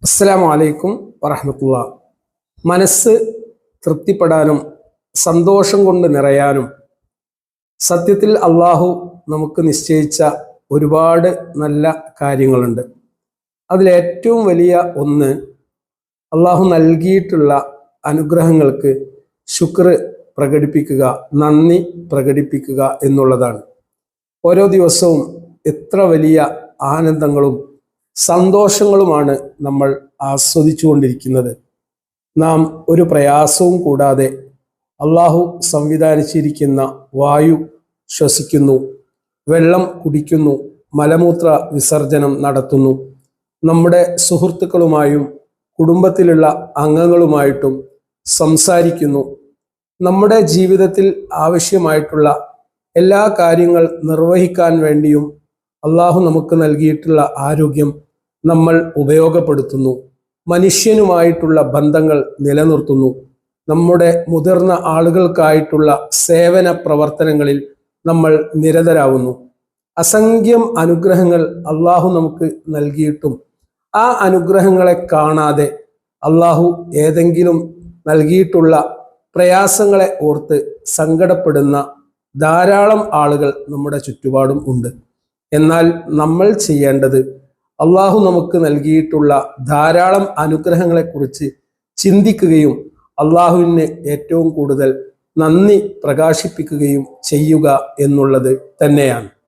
അസ്സലാമു അലൈക്കും വറഹ്മത്തുള്ളാഹി. മനസ്സ് തൃപ്തിപ്പെടാനും സന്തോഷം കൊണ്ട് നിറയാനും സത്യത്തിൽ അള്ളാഹു നമുക്ക് നിശ്ചയിച്ച ഒരുപാട് നല്ല കാര്യങ്ങളുണ്ട്. അതിലേറ്റവും വലിയ ഒന്ന് അള്ളാഹു നൽകിയിട്ടുള്ള അനുഗ്രഹങ്ങൾക്ക് ശുക്ർ പ്രകടിപ്പിക്കുക, നന്ദി പ്രകടിപ്പിക്കുക എന്നുള്ളതാണ്. ഓരോ ദിവസവും എത്ര വലിയ ആനന്ദങ്ങളും സന്തോഷങ്ങളുമാണ് നമ്മൾ ആസ്വദിച്ചു കൊണ്ടിരിക്കുന്നത്. നാം ഒരു പ്രയാസവും കൂടാതെ അള്ളാഹു സംവിധാനിച്ചിരിക്കുന്ന വായു ശ്വസിക്കുന്നു, വെള്ളം കുടിക്കുന്നു, മലമൂത്ര വിസർജനം നടത്തുന്നു, നമ്മുടെ സുഹൃത്തുക്കളുമായും കുടുംബത്തിലുള്ള അംഗങ്ങളുമായിട്ടും സംസാരിക്കുന്നു. നമ്മുടെ ജീവിതത്തിൽ ആവശ്യമായിട്ടുള്ള എല്ലാ കാര്യങ്ങൾ നിർവഹിക്കാൻ വേണ്ടിയും അള്ളാഹു നമുക്ക് നൽകിയിട്ടുള്ള ആരോഗ്യം നമ്മൾ ഉപയോഗപ്പെടുത്തുന്നു. മനുഷ്യനുമായിട്ടുള്ള ബന്ധങ്ങൾ നിലനിർത്തുന്നു. നമ്മുടെ മുതിർന്ന ആളുകൾക്കായിട്ടുള്ള സേവന പ്രവർത്തനങ്ങളിൽ നമ്മൾ നിരതരാകുന്നു. അസംഖ്യം അനുഗ്രഹങ്ങൾ അള്ളാഹു നമുക്ക് നൽകിയിട്ടും ആ അനുഗ്രഹങ്ങളെ കാണാതെ അള്ളാഹു ഏതെങ്കിലും നൽകിയിട്ടുള്ള പ്രയാസങ്ങളെ ഓർത്ത് സങ്കടപ്പെടുന്ന ധാരാളം ആളുകൾ നമ്മുടെ ചുറ്റുപാടും ഉണ്ട്. എന്നാൽ നമ്മൾ ചെയ്യേണ്ടത് അള്ളാഹു നമുക്ക് നൽകിയിട്ടുള്ള ധാരാളം അനുഗ്രഹങ്ങളെക്കുറിച്ച് ചിന്തിക്കുകയും അള്ളാഹുവിന് ഏറ്റവും കൂടുതൽ നന്ദി പ്രകാശിപ്പിക്കുകയും ചെയ്യുക എന്നുള്ളത് തന്നെയാണ്.